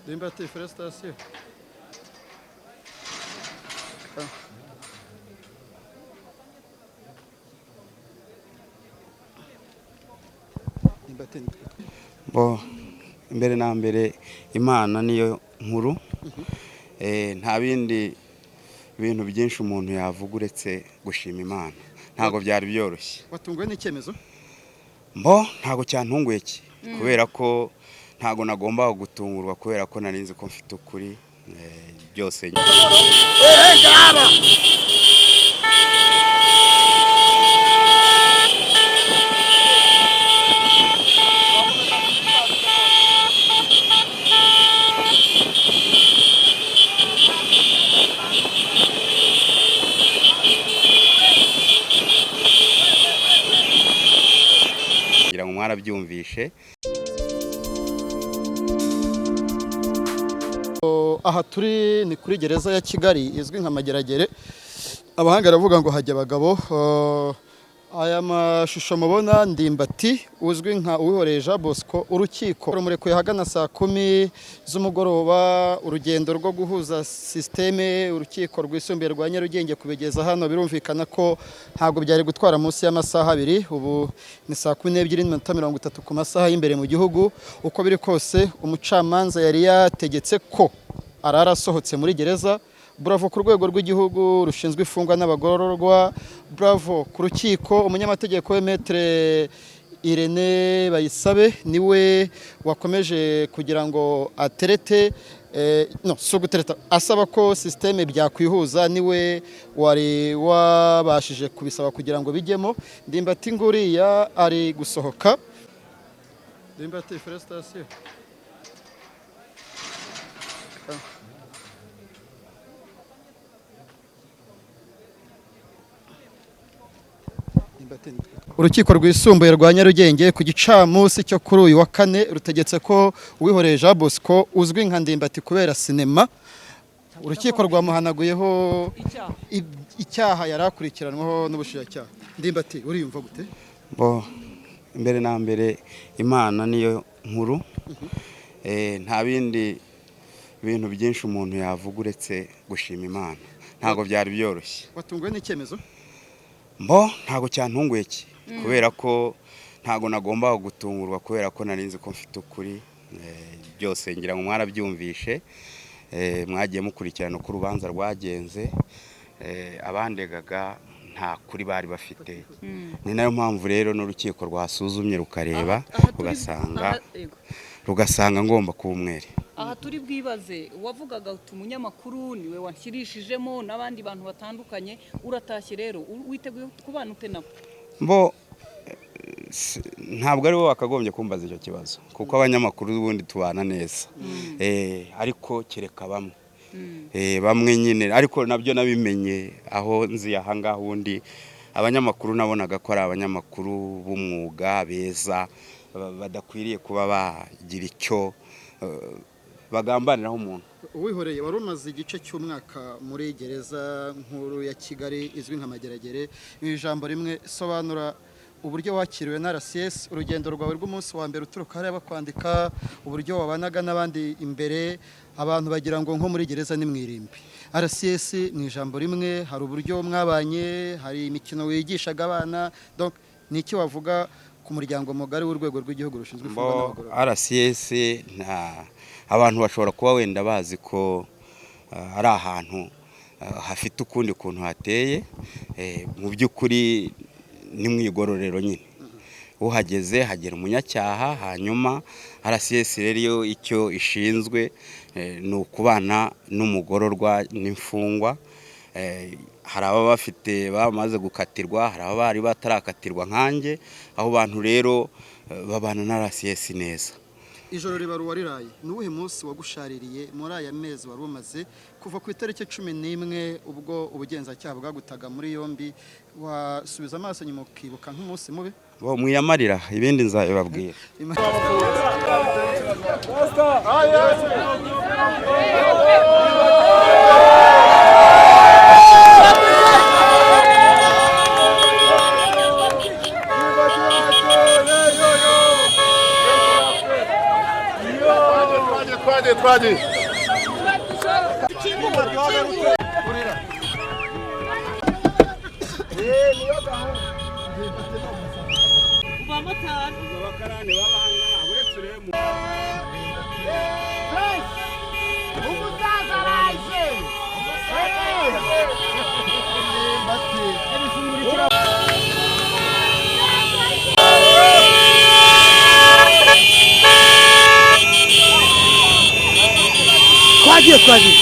Ndimbati, félicitations. Bo mbere na mbere Imana niyo nkuru, nta bindi bintu byinshi umuntu yavuga uretse gushima Imana. Ntago byari byoroshye. Watunguwe n'icyemezo? Mbo ntago cyantunguye ki, kubera ko ntago nagomba gutungurwa, kubera ko narinzi ko mfite ukuri byose. Kugira ngo mwarabyumvishe. Aha turi ni kuri gereza ya Kigali izwi nka Mageragere. Abahanga baravuga ngo hajya abagabo. Aya mashusho mubona Ndimbati uzwi nka Uwihoreye Jean Bosco, urukiko rumurekuye hagana saa 10 z'umugoroba. Urugendo rwo guhuza systeme urukiko rwisumbuye rwa Nyarugenge kubegeza hano birumvikana ko ntago byari gutwara munsi y'amasaha 2. Ubu ni saa 12:30 ku masaha y'imbere mu gihugu. Uko biri kose umucamanza yari yategetse ko arara asohotse muri gereza. Bravo ku rwego rw'igihugu rushinzwe ifungwa n'abagororwa, bravo ku rukiko. Umunyamategeko we Maître Irene Bayisabe niwe wakomeje kugira ngo aterete gutereta asaba ko systeme byakwihuza, niwe wari wabashije kubisaba kugira ngo bijyemo. Ndimbati nguriya ari gusohoka. Ndimbati, félicitations. Urukiko rwisumbuye rwa Nyarugenge ku gicamunsi cyo kuri uyu wa 4 rutegetse ko Uwihoreye Jean Bosco uzwi nka Ndimbati kubera sinema, urukiko rwamuhanaguyeho icyaha yarakurikiranwaho n'ubushinjacyaha. Ndimbati, uriyumva gute? Bo mbere na mbere Imana niyo nkuru, nta bindi bintu byinshi umuntu yavuga uretse gushima Imana. Ntago byari byoroshye. Watunguwe n'icyemezo? Mbo ntago cyantunguye ki, kubera ko ntago nagomba gutungurwa, kubera ko narinzi ko mfite ukuri byose. Ngira ngo mwarabyumvishe, mwagiye mukurikirana uko urubanza rwagenze. Abandegaga nta kuri bari bafite, ni nayo mpamvu rero n'urukiko rwasuzumye rukareba rugasanga ngomba kuba umwere. Aha turi bwibaze, wavugaga uti umunyamakuru niwe wanshyirishijemo n'abandi bantu batandukanye, uratashye rero witeguye kubana ute nabo? Mbo ntabwo ari bo bakagombye kumbaza icyo kibazo, kuko abanyamakuru ubundi tubana neza. Ariko kereka bamwe bamwe nyine, ariko nabyo nabimenye aho nzi ahangaha. Ubundi abanyamakuru nabonaga ko ari abanyamakuru b'umwuga beza, badakwiriye kuba bagira icyo bagambaniraho umuntu. Uwihoreye wari umaze igice cy'umwaka muri gereza nkuru ya Kigali izwi nka Mageragere. Ijambo rimwe sobanura uburyo wakiriwe na RCS, urugendo rwawe rw'umunsi wa mbere uturuka hariya bakwandika, uburyo wabanaga n'abandi imbere. Abantu bagira ngo nko muri gereza ni mwirimbi. RCS ni ijambo rimwe, hari uburyo mwabanye, hari imikino wigishaga abana. Donc ni iki wavuga ku muryango mugari w'urwego rw'igihugu rushinzwe ifungwa n'abagororwa? RCS abantu bashobora kuba wenda bazi ko ari ahantu hafite ukundi kuntu hateye. Mu by'ukuri ni mu igororero nyine. Uhageze hagera umunyacyaha, hanyuma RCS rero icyo ishinzwe ni ukubana n'umugororwa n'imfungwa. Hari ababa bafite bamaze gukatirwa, hari abari batarakatirwa nkanjye. Aho bantu rero babana na RCS neza. Ijoro ribaru wariraye, nuwuhe munsi wagushaririye muri aya mezi wari umaze kuva ku itariki 11 ubwo ubugenzacyaha bwagutaga muri yombi? Wasubiza amaso nyuma ukibuka nk'umunsi mubi? Bo mwiyamarira ibindi nzabibabwira. Twagiye twagiye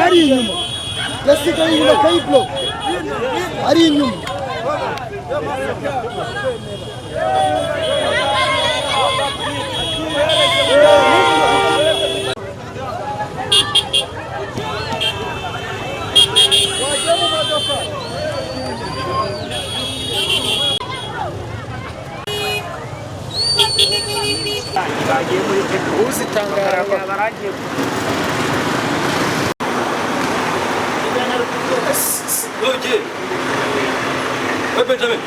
ari inyuma yasigaye inyuma kayiblo ari inyuma bagiye muri petrol uzitangara baragiye Oye, Benjamin.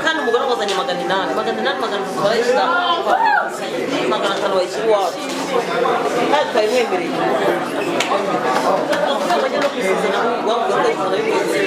Kan umugore wazanye magana inani bayishyira magana atanu bayishyira iwabo kandi twabimwemereye bajya no kwisuzana bavuga ko twabimwemereye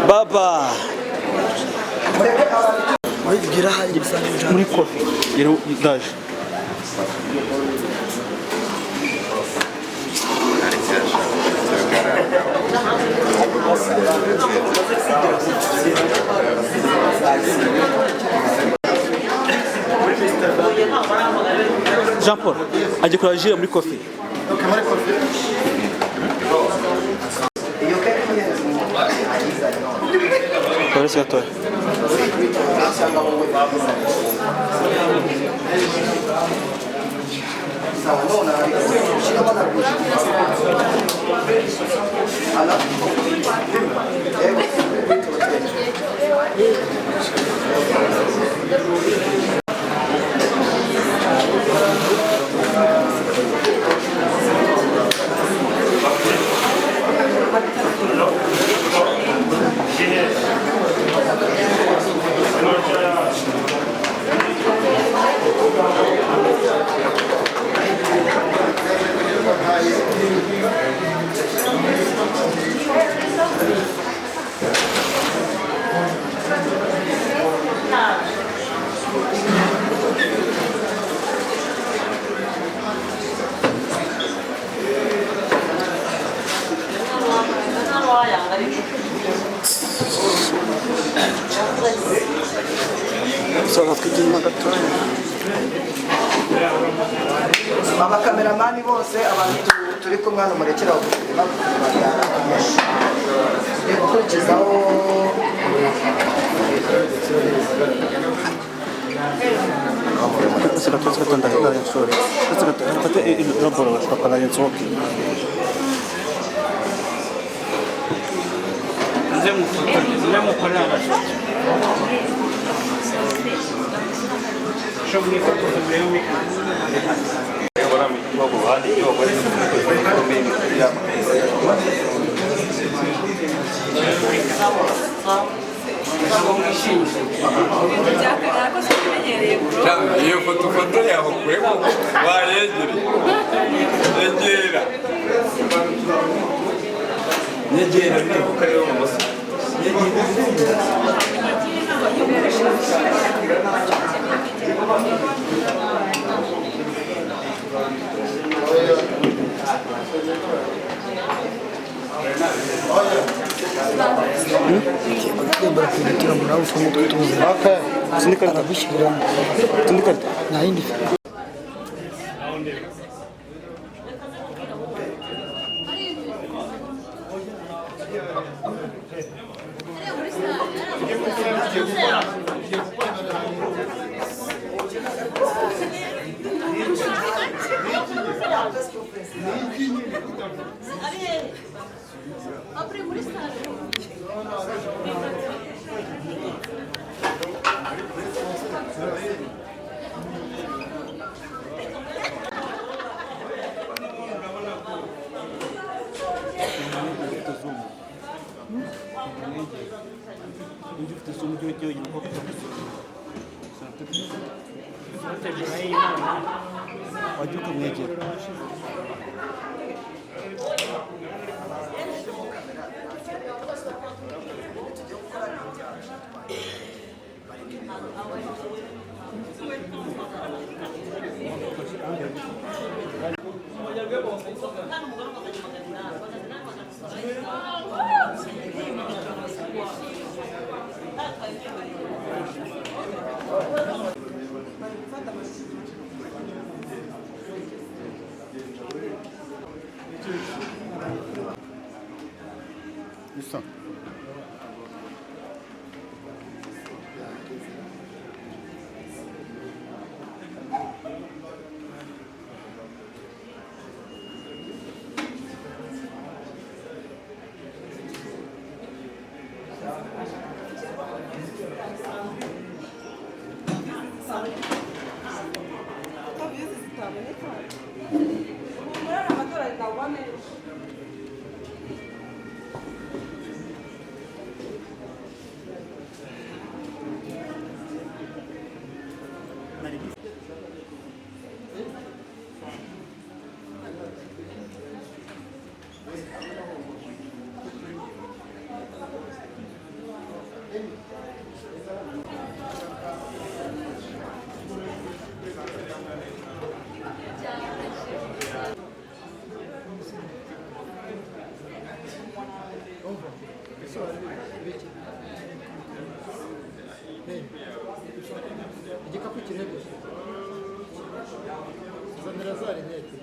Baba wibwira hari bisanzwe muri kofi yero ndaje Jean Paul agiye kurajira muri kofi Polisi gatoya abakameramani bose abantu turi kumwe hano murekera gukurikizaho Let's get on the sorry. Let's get il lavoro sto parlando in socchi. Andiamo a parlare. Show-mi fatto problemi. Ora mi trovo guardi, io questo iyo foto yaho kwego bayegera yegera ni kukareba mu maso Isso. Igikapu kirebe. Zanira zari neti.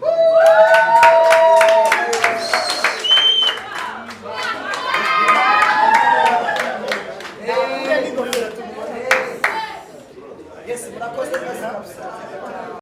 Woo!